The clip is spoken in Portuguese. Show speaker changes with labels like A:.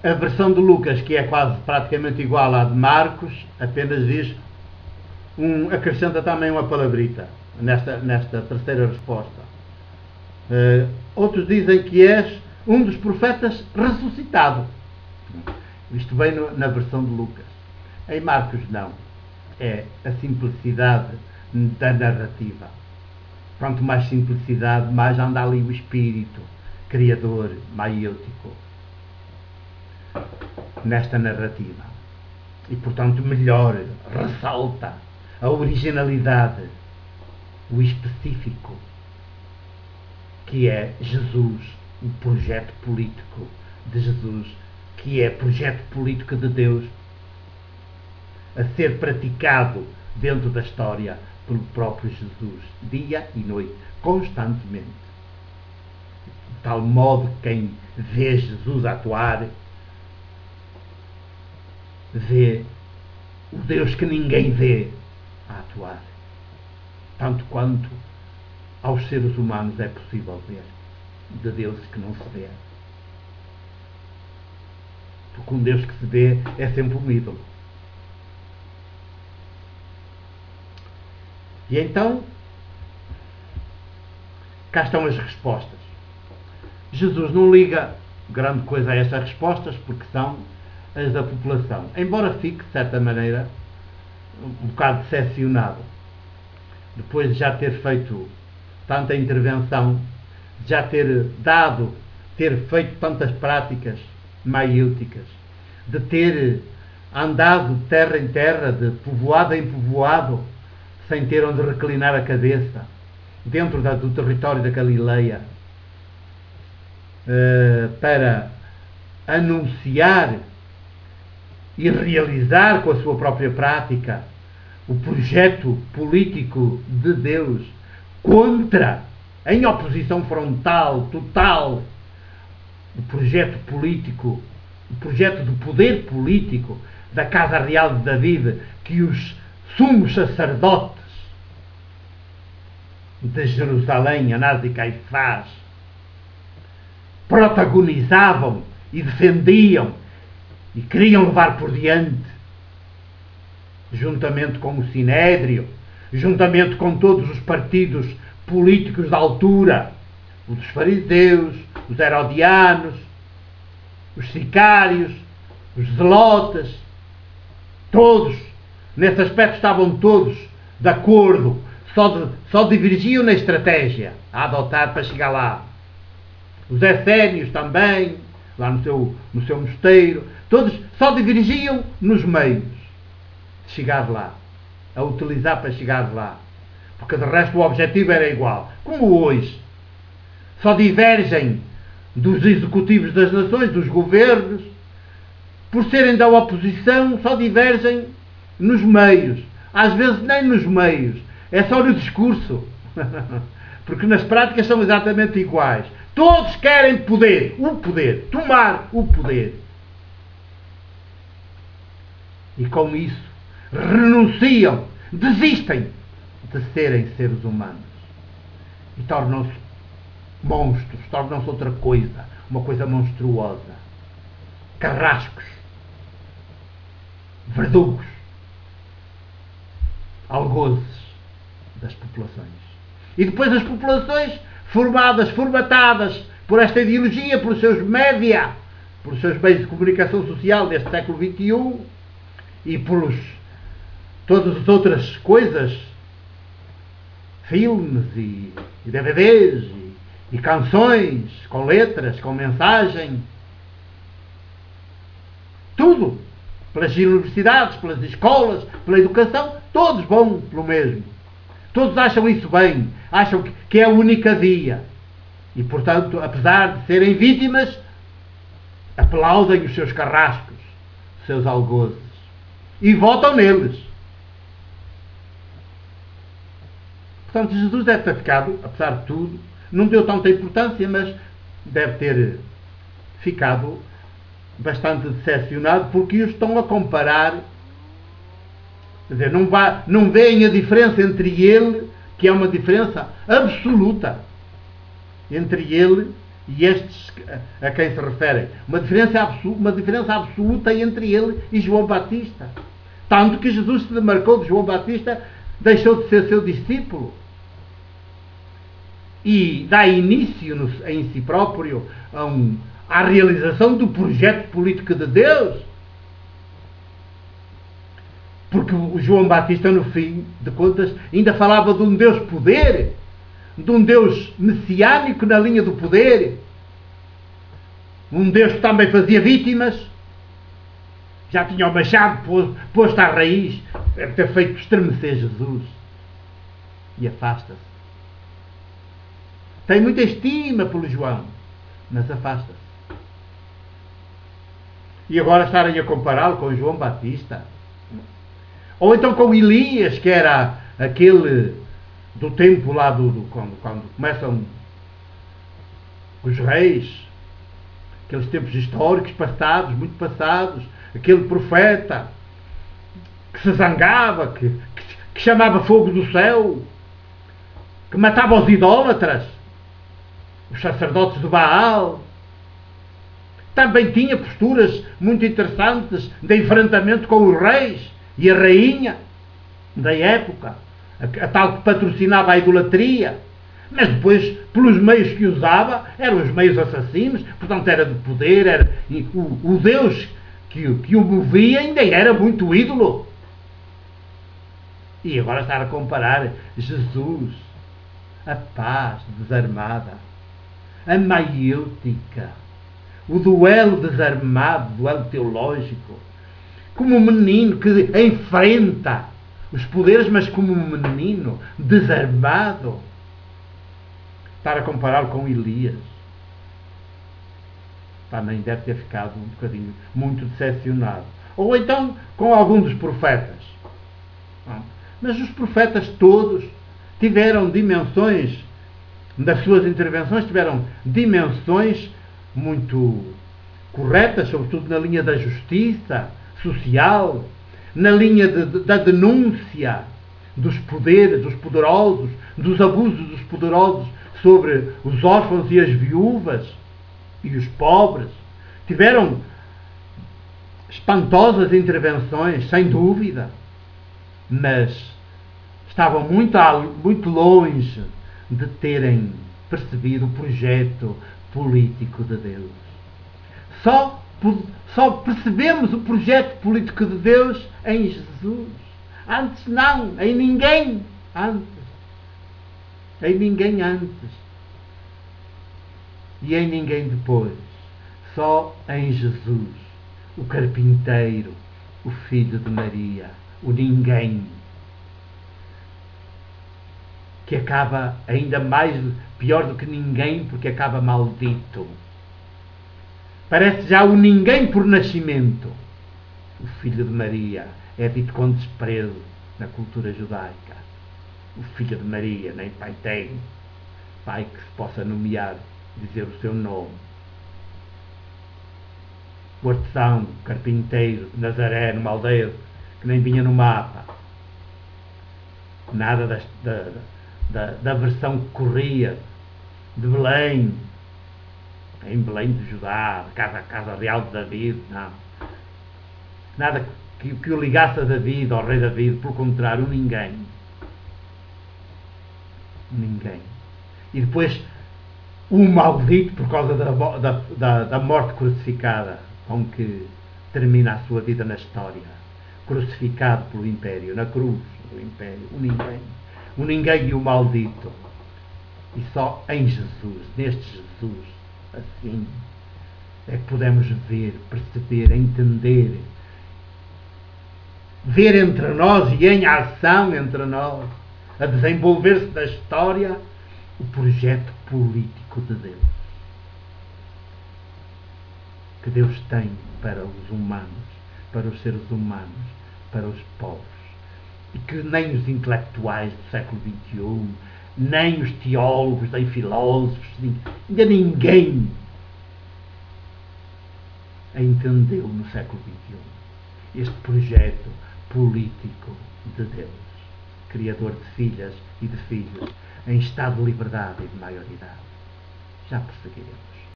A: A versão de Lucas, que é quase praticamente igual à de Marcos, apenas diz, acrescenta também uma palavrita nesta terceira resposta. Outros dizem que és um dos profetas ressuscitado. Isto vem na versão de Lucas. Em Marcos não. É a simplicidade da narrativa. Quanto mais simplicidade, mais anda ali o espírito criador, maiêutico, nesta narrativa. E, portanto, melhor ressalta a originalidade, o específico, que é Jesus, o projeto político de Jesus, que é projeto político de Deus, a ser praticado dentro da história pelo próprio Jesus, dia e noite, constantemente. De tal modo que quem vê Jesus atuar, vê o Deus que ninguém vê a atuar. Tanto quanto aos seres humanos é possível ver de Deus que não se vê. Porque um Deus que se vê é sempre um ídolo. E então, cá estão as respostas. Jesus não liga grande coisa a estas respostas, porque são as da população. Embora fique, de certa maneira, um bocado decepcionado. Depois de já ter feito tanta intervenção, de já ter feito tantas práticas maiêuticas, de ter andado de terra em terra, de povoado em povoado, sem ter onde reclinar a cabeça, dentro do território da Galileia, para anunciar e realizar com a sua própria prática o projeto político de Deus contra, em oposição frontal, total, o projeto político, o projeto do poder político da Casa Real de David, que os sumos sacerdotes de Jerusalém, Anás e Caifás, protagonizavam e defendiam e queriam levar por diante, juntamente com o Sinédrio, juntamente com todos os partidos políticos da altura, os dos fariseus, os herodianos, os sicários, os zelotes, todos, nesse aspecto estavam todos de acordo, só divergiam na estratégia a adotar para chegar lá. Os essénios também, lá no seu mosteiro, todos só divergiam nos meios de chegar lá, a utilizar para chegar lá. Porque de resto o objetivo era igual. Como hoje. Só divergem dos executivos das nações, dos governos, por serem da oposição, só divergem nos meios. Às vezes nem nos meios. É só no discurso. Porque nas práticas são exatamente iguais. Todos querem poder. O poder. Tomar o poder. E com isso renunciam, desistem de serem seres humanos. E tornam-se monstros, tornam-se outra coisa. Uma coisa monstruosa. Carrascos. Verdugos. Algozes das populações. E depois as populações formatadas por esta ideologia, pelos seus média, pelos seus meios de comunicação social deste século XXI e pelos todas as outras coisas, filmes e DVDs e canções com letras, com mensagem, tudo, pelas universidades, pelas escolas, pela educação, todos vão pelo mesmo. Todos acham isso bem, acham que é a única via. E, portanto, apesar de serem vítimas, aplaudem os seus carrascos, os seus algozes, e votam neles. Portanto, Jesus deve ter ficado, apesar de tudo, não deu tanta importância, mas deve ter ficado bastante decepcionado, porque os estão a comparar. Quer dizer, não veem a diferença entre ele, que é uma diferença absoluta, entre ele e estes a quem se referem. Uma diferença absoluta entre ele e João Batista. Tanto que Jesus se demarcou de João Batista, deixou de ser seu discípulo. E dá início em si próprio à realização do projeto político de Deus. Porque o João Batista, no fim de contas, ainda falava de um Deus poder, de um Deus messiânico na linha do poder, um Deus que também fazia vítimas, já tinha o machado posto à raiz, deve ter feito estremecer Jesus, e afasta-se. Tem muita estima pelo João, mas afasta-se. E agora estarem a compará-lo com João Batista, ou então com Elias, que era aquele do tempo lá quando começam os reis, aqueles tempos históricos passados, muito passados, aquele profeta que se zangava, que chamava fogo do céu, que matava os idólatras, os sacerdotes do Baal. Também tinha posturas muito interessantes de enfrentamento com os reis e a rainha da época, a tal que patrocinava a idolatria, mas depois, pelos meios que usava, eram os meios assassinos, portanto era de poder, o Deus que o movia ainda era muito ídolo. E agora estar a comparar Jesus, a paz desarmada, a maiêutica, o duelo desarmado, o duelo teológico, como um menino que enfrenta os poderes, mas como um menino desarmado. Estar a compará-lo com Elias, também deve ter ficado um bocadinho muito decepcionado. Ou então com algum dos profetas. Mas os profetas todos tiveram dimensões, nas suas intervenções, tiveram dimensões muito corretas, sobretudo na linha da justiça social, na linha da denúncia dos poderes, dos poderosos, dos abusos dos poderosos sobre os órfãos e as viúvas e os pobres. Tiveram espantosas intervenções, sem dúvida, mas estavam muito longe de terem percebido o projeto político de Deus. Só percebemos o projeto político de Deus em Jesus. Antes não, em ninguém antes. Em ninguém antes. E em ninguém depois. Só em Jesus, o carpinteiro, o filho de Maria, o ninguém, que acaba ainda mais pior do que ninguém, porque acaba maldito. Parece já o ninguém por nascimento. O filho de Maria é dito com desprezo na cultura judaica. O filho de Maria nem pai tem, pai que se possa nomear, dizer o seu nome. O artesão, o carpinteiro de Nazaré, numa aldeia que nem vinha no mapa. Nada da versão que corria de Belém, em Belém de Judá, a casa real de David, não. Nada que o ligasse a David, ao rei David, pelo contrário, ninguém. Ninguém. E depois, o maldito, por causa da morte crucificada, com que termina a sua vida na história. Crucificado pelo Império, na cruz do Império, o ninguém. O ninguém e o maldito. E só em Jesus, neste Jesus, assim, é que podemos ver, perceber, entender, ver entre nós e em ação entre nós, a desenvolver-se da história, o projeto político de Deus. Que Deus tem para os humanos, para os seres humanos, para os povos. E que nem os intelectuais do século XXI, nem os teólogos, nem filósofos, ainda ninguém a entendeu no século XXI. Este projeto político de Deus, Criador de filhas e de filhos, em estado de liberdade e de maioridade. Já perseguiremos.